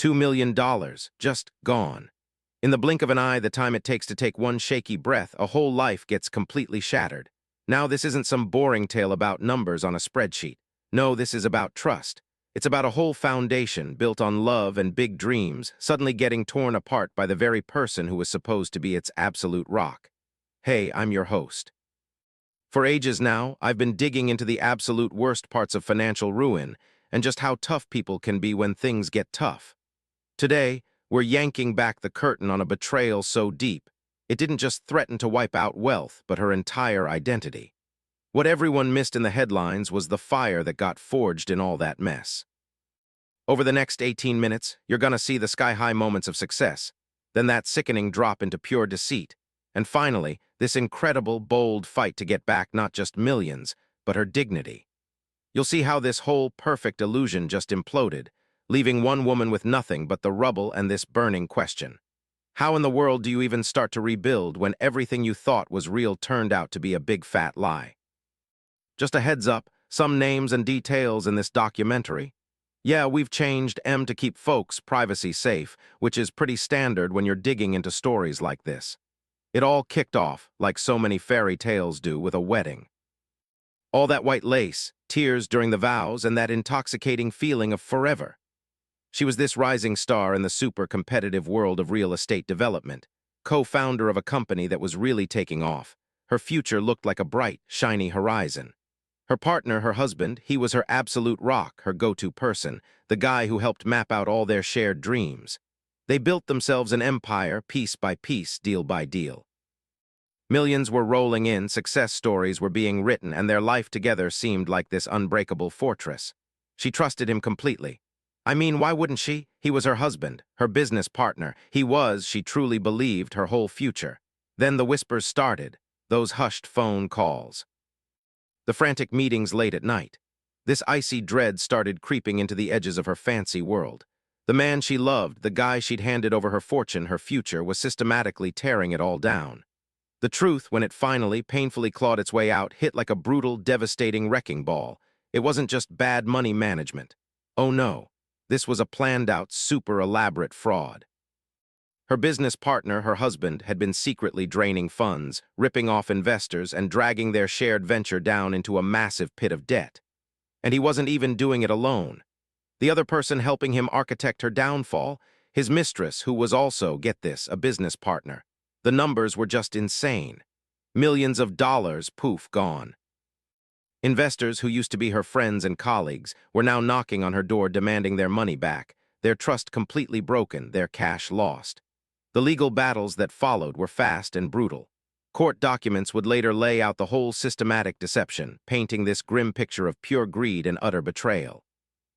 $2 million, just gone. In the blink of an eye, the time it takes to take one shaky breath, a whole life gets completely shattered. Now, this isn't some boring tale about numbers on a spreadsheet. No, this is about trust. It's about a whole foundation built on love and big dreams, suddenly getting torn apart by the very person who was supposed to be its absolute rock. Hey, I'm your host. For ages now, I've been digging into the absolute worst parts of financial ruin and just how tough people can be when things get tough. Today, we're yanking back the curtain on a betrayal so deep, it didn't just threaten to wipe out wealth, but her entire identity. What everyone missed in the headlines was the fire that got forged in all that mess. Over the next 18 minutes, you're gonna see the sky-high moments of success, then that sickening drop into pure deceit, and finally, this incredible, bold fight to get back not just millions, but her dignity. You'll see how this whole perfect illusion just imploded, leaving one woman with nothing but the rubble and this burning question. How in the world do you even start to rebuild when everything you thought was real turned out to be a big fat lie? Just a heads up, some names and details in this documentary. Yeah, we've changed M to keep folks' privacy safe, which is pretty standard when you're digging into stories like this. It all kicked off, like so many fairy tales do, with a wedding. All that white lace, tears during the vows, and that intoxicating feeling of forever. She was this rising star in the super competitive world of real estate development, co-founder of a company that was really taking off. Her future looked like a bright, shiny horizon. Her partner, her husband, he was her absolute rock, her go-to person, the guy who helped map out all their shared dreams. They built themselves an empire, piece by piece, deal by deal. Millions were rolling in, success stories were being written, and their life together seemed like this unbreakable fortress. She trusted him completely. I mean, why wouldn't she? He was her husband, her business partner. He was, she truly believed, her whole future. Then the whispers started, those hushed phone calls. The frantic meetings late at night. This icy dread started creeping into the edges of her fancy world. The man she loved, the guy she'd handed over her fortune, her future, was systematically tearing it all down. The truth, when it finally, painfully clawed its way out, hit like a brutal, devastating wrecking ball. It wasn't just bad money management. Oh no. This was a planned-out, super-elaborate fraud. Her business partner, her husband, had been secretly draining funds, ripping off investors, and dragging their shared venture down into a massive pit of debt. And he wasn't even doing it alone. The other person helping him architect her downfall, his mistress, who was also, get this, a business partner. The numbers were just insane. Millions of dollars, poof, gone. Investors who used to be her friends and colleagues were now knocking on her door demanding their money back, their trust completely broken, their cash lost. The legal battles that followed were fast and brutal. Court documents would later lay out the whole systematic deception, painting this grim picture of pure greed and utter betrayal.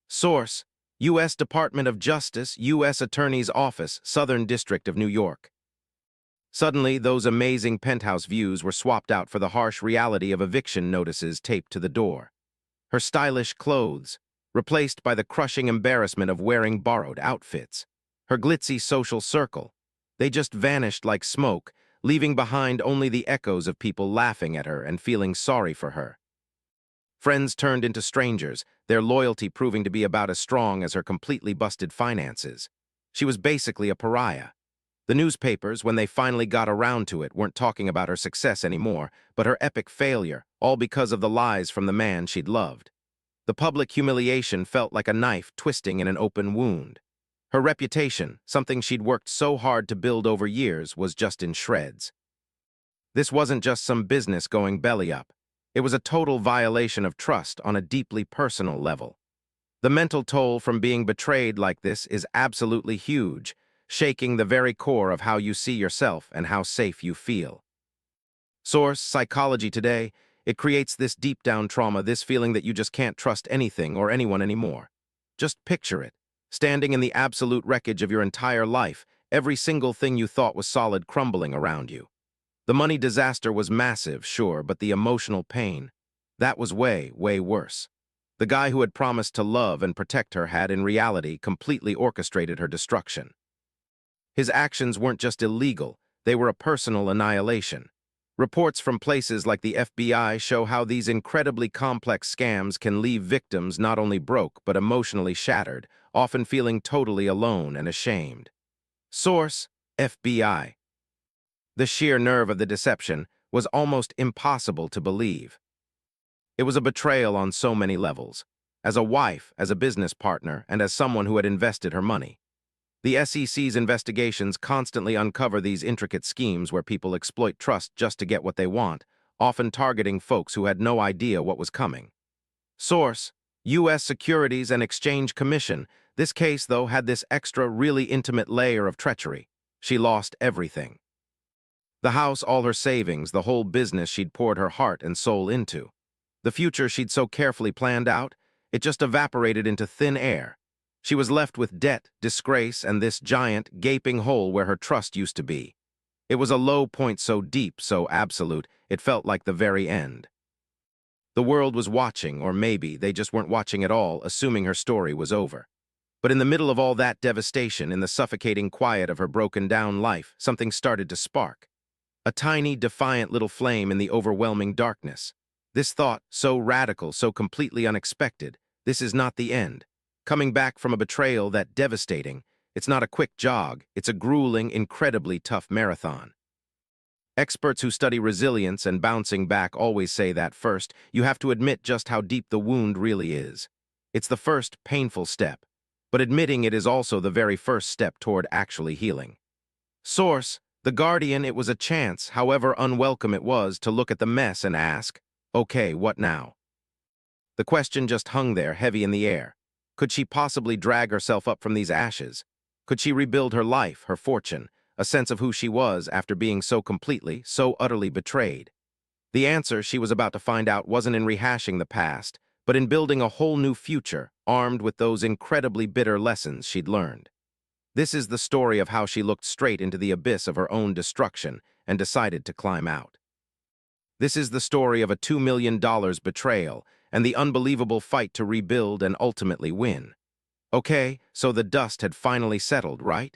Source: U.S. Department of Justice, U.S. Attorney's Office, Southern District of New York. Suddenly, those amazing penthouse views were swapped out for the harsh reality of eviction notices taped to the door. Her stylish clothes, replaced by the crushing embarrassment of wearing borrowed outfits. Her glitzy social circle, they just vanished like smoke, leaving behind only the echoes of people laughing at her and feeling sorry for her. Friends turned into strangers, their loyalty proving to be about as strong as her completely busted finances. She was basically a pariah. The newspapers, when they finally got around to it, weren't talking about her success anymore, but her epic failure, all because of the lies from the man she'd loved. The public humiliation felt like a knife twisting in an open wound. Her reputation, something she'd worked so hard to build over years, was just in shreds. This wasn't just some business going belly up. It was a total violation of trust on a deeply personal level. The mental toll from being betrayed like this is absolutely huge, shaking the very core of how you see yourself and how safe you feel. Source: Psychology Today. It creates this deep-down trauma, this feeling that you just can't trust anything or anyone anymore. Just picture it, standing in the absolute wreckage of your entire life, every single thing you thought was solid crumbling around you. The money disaster was massive, sure, but the emotional pain, that was way, way worse. The guy who had promised to love and protect her had, in reality, completely orchestrated her destruction. His actions weren't just illegal, they were a personal annihilation. Reports from places like the FBI show how these incredibly complex scams can leave victims not only broke but emotionally shattered, often feeling totally alone and ashamed. Source: FBI. The sheer nerve of the deception was almost impossible to believe. It was a betrayal on so many levels. As a wife, as a business partner, and as someone who had invested her money. The SEC's investigations constantly uncover these intricate schemes where people exploit trust just to get what they want, often targeting folks who had no idea what was coming. Source: U.S. Securities and Exchange Commission. This case, though, had this extra, really intimate layer of treachery. She lost everything. The house, all her savings, the whole business she'd poured her heart and soul into. The future she'd so carefully planned out, it just evaporated into thin air. She was left with debt, disgrace, and this giant, gaping hole where her trust used to be. It was a low point so deep, so absolute, it felt like the very end. The world was watching, or maybe they just weren't watching at all, assuming her story was over. But in the middle of all that devastation, in the suffocating quiet of her broken-down life, something started to spark. A tiny, defiant little flame in the overwhelming darkness. This thought, so radical, so completely unexpected, this is not the end. Coming back from a betrayal that devastating, it's not a quick jog, it's a grueling, incredibly tough marathon. Experts who study resilience and bouncing back always say that first, you have to admit just how deep the wound really is. It's the first painful step, but admitting it is also the very first step toward actually healing. Source: The Guardian. It was a chance, however unwelcome it was, to look at the mess and ask, okay, what now? The question just hung there, heavy in the air. Could she possibly drag herself up from these ashes? Could she rebuild her life, her fortune, a sense of who she was after being so completely, so utterly betrayed? The answer she was about to find out wasn't in rehashing the past, but in building a whole new future, armed with those incredibly bitter lessons she'd learned. This is the story of how she looked straight into the abyss of her own destruction and decided to climb out. This is the story of a $2 million betrayal and the unbelievable fight to rebuild and ultimately win. Okay, so the dust had finally settled, right?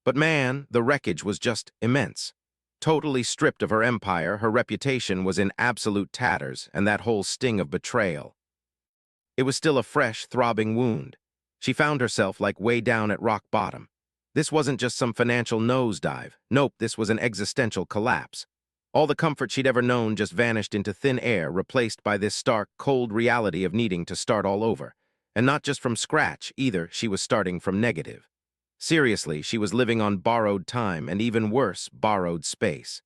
But man, the wreckage was just immense. Totally stripped of her empire, her reputation was in absolute tatters, and that whole sting of betrayal. It was still a fresh, throbbing wound. She found herself like way down at rock bottom. This wasn't just some financial nosedive. Nope, this was an existential collapse. All the comfort she'd ever known just vanished into thin air, replaced by this stark, cold reality of needing to start all over. And not just from scratch, either, she was starting from negative. Seriously, she was living on borrowed time and, even worse, borrowed space.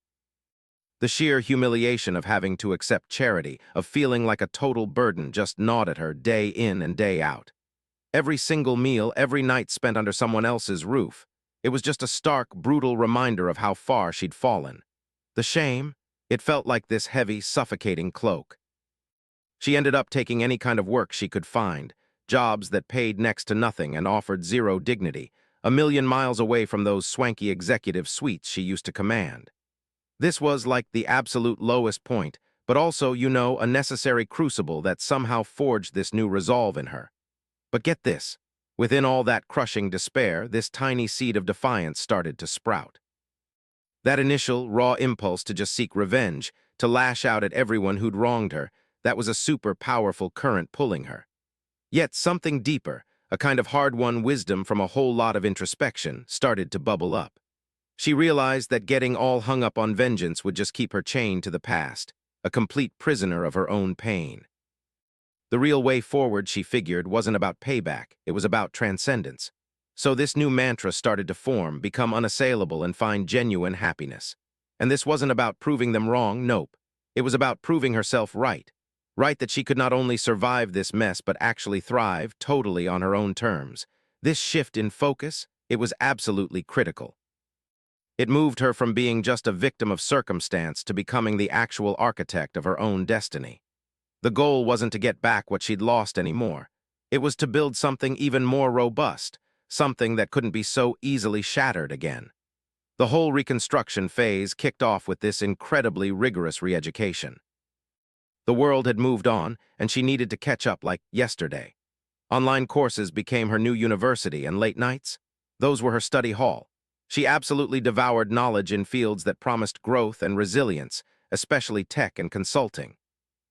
The sheer humiliation of having to accept charity, of feeling like a total burden, just gnawed at her day in and day out. Every single meal, every night spent under someone else's roof. It was just a stark, brutal reminder of how far she'd fallen. The shame? It felt like this heavy, suffocating cloak. She ended up taking any kind of work she could find, jobs that paid next to nothing and offered zero dignity, a million miles away from those swanky executive suites she used to command. This was like the absolute lowest point, but also, a necessary crucible that somehow forged this new resolve in her. But get this, within all that crushing despair, this tiny seed of defiance started to sprout. That initial, raw impulse to just seek revenge, to lash out at everyone who'd wronged her, that was a super powerful current pulling her. Yet something deeper, a kind of hard-won wisdom from a whole lot of introspection, started to bubble up. She realized that getting all hung up on vengeance would just keep her chained to the past, a complete prisoner of her own pain. The real way forward, she figured, wasn't about payback, it was about transcendence. So this new mantra started to form, become unassailable, and find genuine happiness. And this wasn't about proving them wrong, nope. It was about proving herself right. Right that she could not only survive this mess but actually thrive, totally on her own terms. This shift in focus, it was absolutely critical. It moved her from being just a victim of circumstance to becoming the actual architect of her own destiny. The goal wasn't to get back what she'd lost anymore. It was to build something even more robust, something that couldn't be so easily shattered again. The whole reconstruction phase kicked off with this incredibly rigorous re-education. The world had moved on, and she needed to catch up like yesterday. Online courses became her new university, and late nights? Those were her study hall. She absolutely devoured knowledge in fields that promised growth and resilience, especially tech and consulting.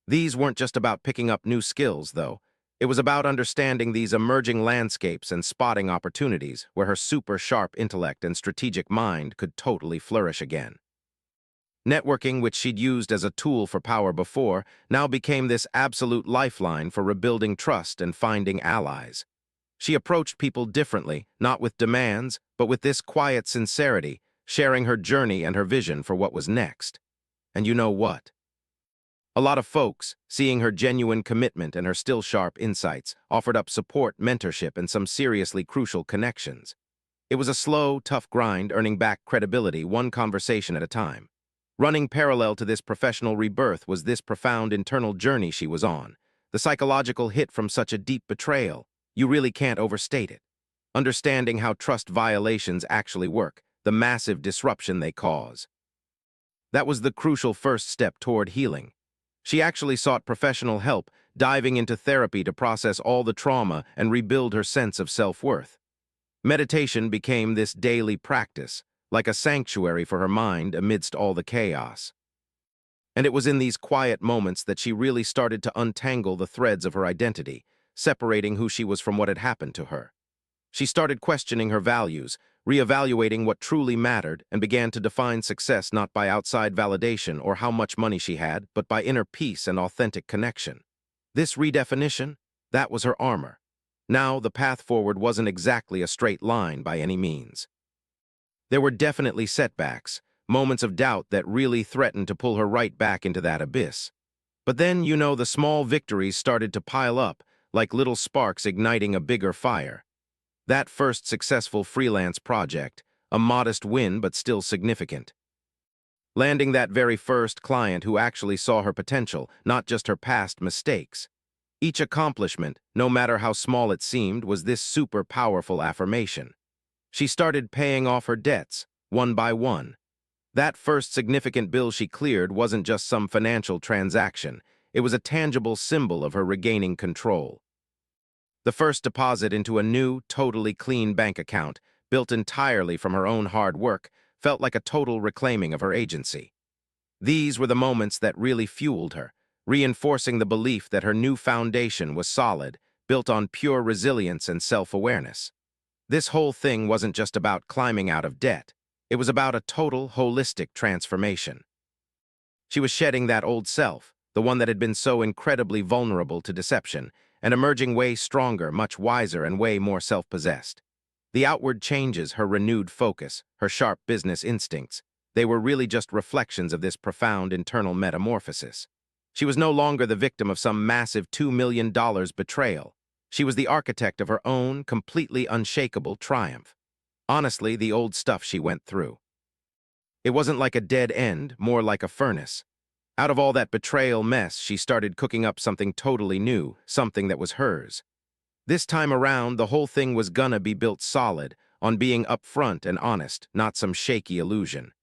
These weren't just about picking up new skills, though. It was about understanding these emerging landscapes and spotting opportunities where her super-sharp intellect and strategic mind could totally flourish again. Networking, which she'd used as a tool for power before, now became this absolute lifeline for rebuilding trust and finding allies. She approached people differently, not with demands, but with this quiet sincerity, sharing her journey and her vision for what was next. And you know what? A lot of folks, seeing her genuine commitment and her still sharp insights, offered up support, mentorship, and some seriously crucial connections. It was a slow, tough grind, earning back credibility one conversation at a time. Running parallel to this professional rebirth was this profound internal journey she was on. The psychological hit from such a deep betrayal, you really can't overstate it. Understanding how trust violations actually work, the massive disruption they cause. That was the crucial first step toward healing. She actually sought professional help, diving into therapy to process all the trauma and rebuild her sense of self-worth. Meditation became this daily practice, like a sanctuary for her mind amidst all the chaos. And it was in these quiet moments that she really started to untangle the threads of her identity, separating who she was from what had happened to her. She started questioning her values, reevaluating what truly mattered, and began to define success not by outside validation or how much money she had, but by inner peace and authentic connection. This redefinition, that was her armor. Now, the path forward wasn't exactly a straight line by any means. There were definitely setbacks, moments of doubt that really threatened to pull her right back into that abyss. But then, the small victories started to pile up, like little sparks igniting a bigger fire. That first successful freelance project, a modest win but still significant. Landing that very first client who actually saw her potential, not just her past mistakes. Each accomplishment, no matter how small it seemed, was this super powerful affirmation. She started paying off her debts, one by one. That first significant bill she cleared wasn't just some financial transaction. It was a tangible symbol of her regaining control. The first deposit into a new, totally clean bank account, built entirely from her own hard work, felt like a total reclaiming of her agency. These were the moments that really fueled her, reinforcing the belief that her new foundation was solid, built on pure resilience and self-awareness. This whole thing wasn't just about climbing out of debt. It was about a total, holistic transformation. She was shedding that old self, the one that had been so incredibly vulnerable to deception, and emerging way stronger, much wiser, and way more self-possessed. The outward changes, her renewed focus, her sharp business instincts, they were really just reflections of this profound internal metamorphosis. She was no longer the victim of some massive $2 million betrayal. She was the architect of her own, completely unshakable triumph. Honestly, the old stuff she went through. It wasn't like a dead end, more like a furnace. Out of all that betrayal mess, she started cooking up something totally new, something that was hers. This time around, the whole thing was gonna be built solid, on being upfront and honest, not some shaky illusion.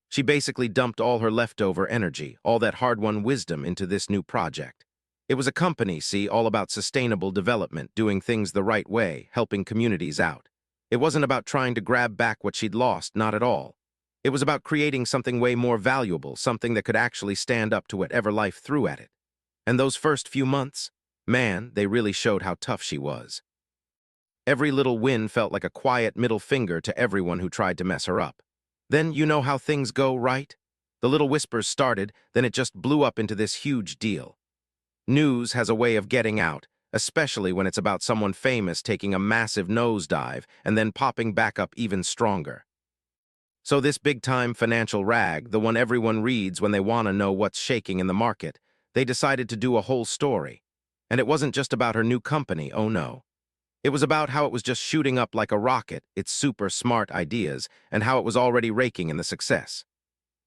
She basically dumped all her leftover energy, all that hard-won wisdom into this new project. It was a company, see, all about sustainable development, doing things the right way, helping communities out. It wasn't about trying to grab back what she'd lost, not at all. It was about creating something way more valuable, something that could actually stand up to whatever life threw at it. And those first few months, man, they really showed how tough she was. Every little win felt like a quiet middle finger to everyone who tried to mess her up. Then you know how things go, right? The little whispers started, then it just blew up into this huge deal. News has a way of getting out, especially when it's about someone famous taking a massive nosedive and then popping back up even stronger. So this big-time financial rag, the one everyone reads when they want to know what's shaking in the market, they decided to do a whole story. And it wasn't just about her new company, oh no. It was about how it was just shooting up like a rocket, its super smart ideas, and how it was already raking in the success.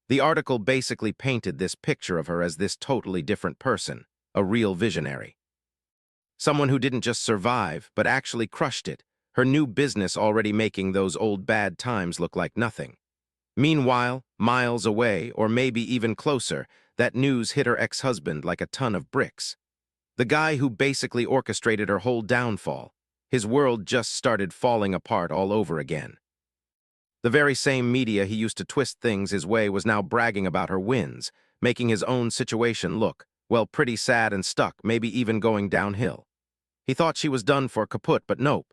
The article basically painted this picture of her as this totally different person, a real visionary. Someone who didn't just survive, but actually crushed it, her new business already making those old bad times look like nothing. Meanwhile, miles away, or maybe even closer, that news hit her ex-husband like a ton of bricks. The guy who basically orchestrated her whole downfall. His world just started falling apart all over again. The very same media he used to twist things his way was now bragging about her wins, making his own situation look, well, pretty sad and stuck, maybe even going downhill. He thought she was done for kaput, but nope.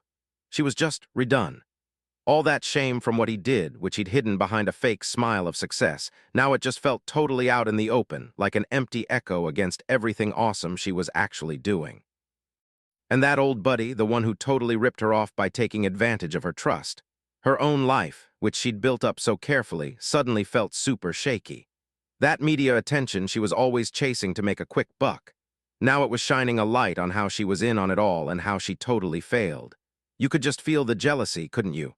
She was just redone. All that shame from what he did, which he'd hidden behind a fake smile of success, now it just felt totally out in the open, like an empty echo against everything awesome she was actually doing. And that old buddy, the one who totally ripped her off by taking advantage of her trust. Her own life, which she'd built up so carefully, suddenly felt super shaky. That media attention she was always chasing to make a quick buck. Now it was shining a light on how she was in on it all and how she totally failed. You could just feel the jealousy, couldn't you?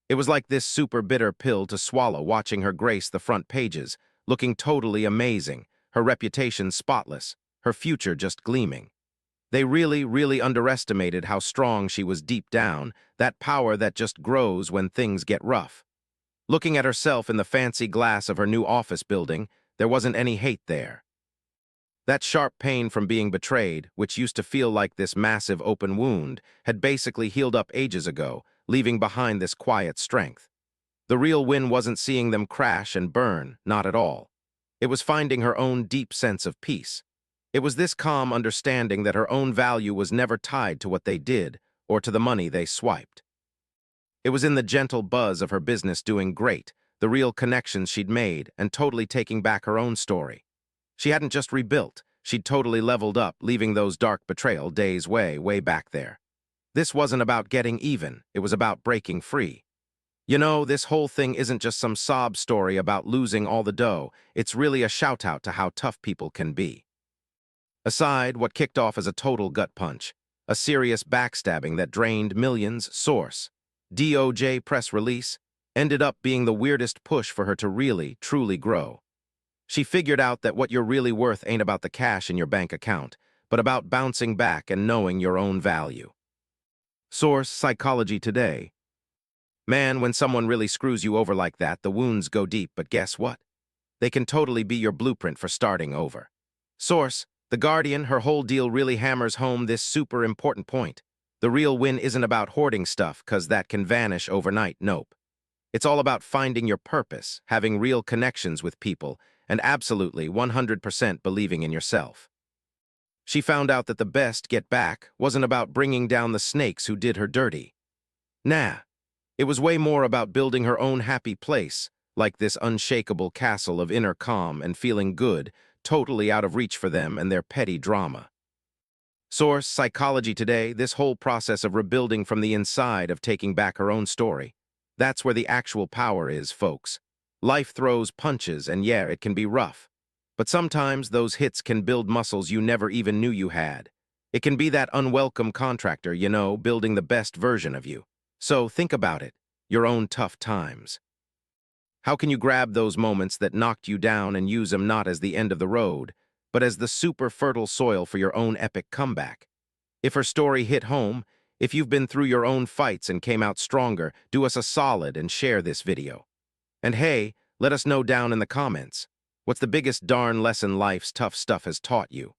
It was like this super bitter pill to swallow, watching her grace the front pages, looking totally amazing, her reputation spotless, her future just gleaming. They really, really underestimated how strong she was deep down, that power that just grows when things get rough. Looking at herself in the fancy glass of her new office building, there wasn't any hate there. That sharp pain from being betrayed, which used to feel like this massive open wound, had basically healed up ages ago, leaving behind this quiet strength. The real win wasn't seeing them crash and burn, not at all. It was finding her own deep sense of peace. It was this calm understanding that her own value was never tied to what they did or to the money they swiped. It was in the gentle buzz of her business doing great, the real connections she'd made, and totally taking back her own story. She hadn't just rebuilt, she'd totally leveled up, leaving those dark betrayal days way back there. This wasn't about getting even, it was about breaking free. You know, this whole thing isn't just some sob story about losing all the dough, it's really a shout-out to how tough people can be. Aside, what kicked off as a total gut punch, a serious backstabbing that drained millions, source, DOJ press release, ended up being the weirdest push for her to really, truly grow. She figured out that what you're really worth ain't about the cash in your bank account, but about bouncing back and knowing your own value. Source, Psychology Today. Man, when someone really screws you over like that, the wounds go deep, but guess what? They can totally be your blueprint for starting over. Source, The Guardian. Her whole deal really hammers home this super important point. The real win isn't about hoarding stuff, 'cause that can vanish overnight, nope. It's all about finding your purpose, having real connections with people, and absolutely 100% believing in yourself. She found out that the best get back wasn't about bringing down the snakes who did her dirty. Nah, it was way more about building her own happy place, like this unshakable castle of inner calm and feeling good, totally out of reach for them and their petty drama. Source, Psychology Today. This whole process of rebuilding from the inside, of taking back her own story. That's where the actual power is, folks. Life throws punches, and yeah, it can be rough. But sometimes those hits can build muscles you never even knew you had. It can be that unwelcome contractor, you know, building the best version of you. So think about it, your own tough times. How can you grab those moments that knocked you down and use them not as the end of the road, but as the super fertile soil for your own epic comeback? If her story hit home, if you've been through your own fights and came out stronger, do us a solid and share this video. And hey, let us know down in the comments. What's the biggest darn lesson life's tough stuff has taught you?